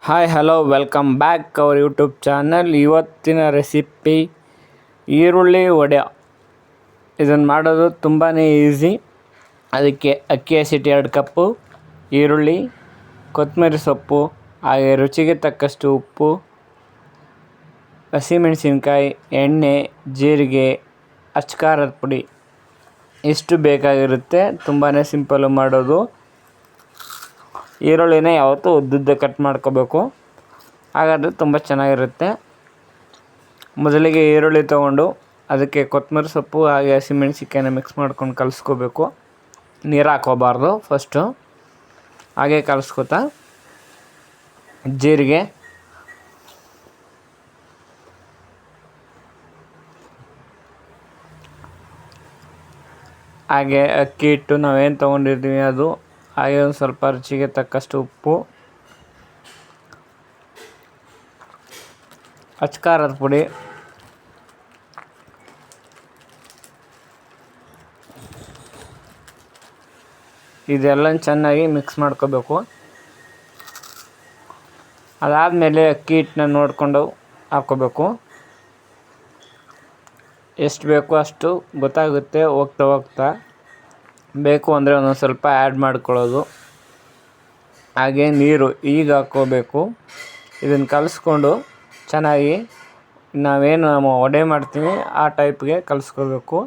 Hi hello welcome back our YouTube channel. ಇವತ್ತಿನ recipe ಈರುಳ್ಳಿ ವಡೆ. ಇದನ್ನು ಮಾಡೋದು ತುಂಬಾ ಈಸಿ. ಅದಕ್ಕೆ ಅಕ್ಕಿ ಹಸಿಟ್ಟು 2 ಕಪ್ಪು, ಈರುಳ್ಳಿ, ಕೊತ್ತಂಬರಿ ಸೊಪ್ಪು, ಹಾಗೆ ರುಚಿಗೆ ತಕ್ಕಷ್ಟು ಉಪ್ಪು, ಹಸಿಮೆಣಸಿನ್ಕಾಯಿ, ಎಣ್ಣೆ, ಜೀರಿಗೆ, ಅಚ್ಕಾರದ ಪುಡಿ ಇಷ್ಟು ಬೇಕಾಗಿರುತ್ತೆ. ತುಂಬಾ ಸಿಂಪಲ್ಲು ಮಾಡೋದು. ಈರುಳ್ಳಿನ ಯಾವತ್ತೂ ಉದ್ದುದ್ದ ಕಟ್ ಮಾಡ್ಕೋಬೇಕು, ಹಾಗಾದರೆ ತುಂಬ ಚೆನ್ನಾಗಿರುತ್ತೆ. ಮೊದಲಿಗೆ ಈರುಳ್ಳಿ ತೊಗೊಂಡು ಅದಕ್ಕೆ ಕೊತ್ತಂಬರಿ ಸೊಪ್ಪು ಹಾಗೆ ಹಸಿಮೆಣಸಿನ್ಕಾಯಿನ ಮಿಕ್ಸ್ ಮಾಡ್ಕೊಂಡು ಕಲಿಸ್ಕೋಬೇಕು. ನೀರು ಹಾಕೋಬಾರ್ದು ಫಸ್ಟು. ಹಾಗೆ ಕಲಿಸ್ಕೊತಾ ಜೀರಿಗೆ, ಹಾಗೆ ಅಕ್ಕಿ ಹಿಟ್ಟು ನಾವೇನು ತೊಗೊಂಡಿರ್ತೀವಿ ಅದು, ಹಾಗೆ ಒಂದು ಸ್ವಲ್ಪ ರುಚಿಗೆ ತಕ್ಕಷ್ಟು ಉಪ್ಪು, ಅಚ್ಕಾರದ ಪುಡಿ, ಇದೆಲ್ಲ ಚೆನ್ನಾಗಿ ಮಿಕ್ಸ್ ಮಾಡ್ಕೋಬೇಕು. ಅದಾದಮೇಲೆ ಅಕ್ಕಿ ಹಿಟ್ಟನ್ನ ನೋಡಿಕೊಂಡು ಹಾಕ್ಕೋಬೇಕು. ಎಷ್ಟು ಬೇಕೋ ಅಷ್ಟು ಗೊತ್ತಾಗುತ್ತೆ ಹೋಗ್ತಾ ಹೋಗ್ತಾ. ಬೇಕು ಅಂದರೆ ಒಂದೊಂದು ಸ್ವಲ್ಪ ಆ್ಯಡ್ ಮಾಡ್ಕೊಳ್ಳೋದು. ಹಾಗೆ ನೀರು ಈಗ ಹಾಕ್ಕೋಬೇಕು. ಇದನ್ನು ಕಲಿಸ್ಕೊಂಡು ಚೆನ್ನಾಗಿ ನಾವೇನು ವಡೆ ಮಾಡ್ತೀವಿ ಆ ಟೈಪ್ಗೆ ಕಲಿಸ್ಕೋಬೇಕು.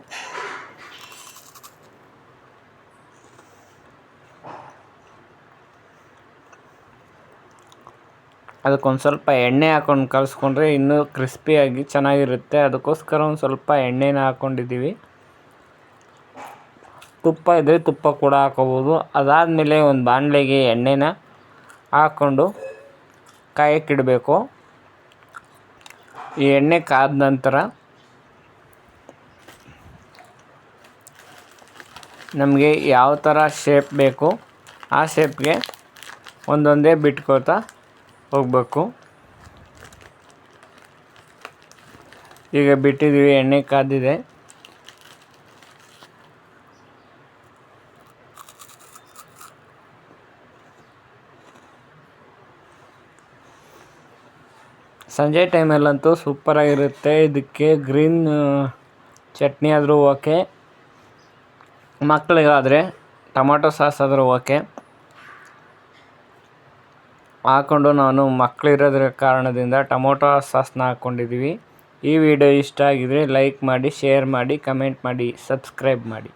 ಅದಕ್ಕೊಂದು ಸ್ವಲ್ಪ ಎಣ್ಣೆ ಹಾಕ್ಕೊಂಡು ಕಲಿಸ್ಕೊಂಡ್ರೆ ಇನ್ನೂ ಕ್ರಿಸ್ಪಿಯಾಗಿ ಚೆನ್ನಾಗಿರುತ್ತೆ. ಅದಕ್ಕೋಸ್ಕರ ಒಂದು ಸ್ವಲ್ಪ ಎಣ್ಣೆನ ಹಾಕ್ಕೊಂಡಿದ್ದೀವಿ. ತುಪ್ಪ ಇದ್ದರೆ ತುಪ್ಪ ಕೂಡ ಹಾಕೋಬೋದು. ಅದಾದಮೇಲೆ ಒಂದು ಬಾಣಲೆಗೆ ಎಣ್ಣೆನ ಹಾಕ್ಕೊಂಡು ಕಾಯಕ್ಕಿಡಬೇಕು. ಈ ಎಣ್ಣೆ ಕಾದ ನಂತರ ನಮಗೆ ಯಾವ ಥರ ಶೇಪ್ ಬೇಕು ಆ ಶೇಪ್ಗೆ ಒಂದೊಂದೇ ಬಿಟ್ಕೋತಾ ಹೋಗಬೇಕು. ಈಗ ಬಿಟ್ಟಿದ್ದೀವಿ, ಎಣ್ಣೆ ಕಾದಿದೆ. ಸಂಜೆ ಟೈಮಲ್ಲಂತೂ ಸೂಪರಾಗಿರುತ್ತೆ. ಇದಕ್ಕೆ ಗ್ರೀನ್ ಚಟ್ನಿ ಆದರೂ ಓಕೆ, ಮಕ್ಕಳಿಗಾದರೆ ಟೊಮಾಟೊ ಸಾಸ್ ಆದರೂ ಓಕೆ. ಹಾಕ್ಕೊಂಡು ನಾನು ಮಕ್ಕಳಿರೋದ್ರ ಕಾರಣದಿಂದ ಟೊಮೊಟೊ ಸಾಸ್ನ ಹಾಕ್ಕೊಂಡಿದ್ದೀವಿ. ಈ ವಿಡಿಯೋ ಇಷ್ಟ ಆಗಿದರೆ ಲೈಕ್ ಮಾಡಿ, ಶೇರ್ ಮಾಡಿ, ಕಮೆಂಟ್ ಮಾಡಿ, ಸಬ್ಸ್ಕ್ರೈಬ್ ಮಾಡಿ.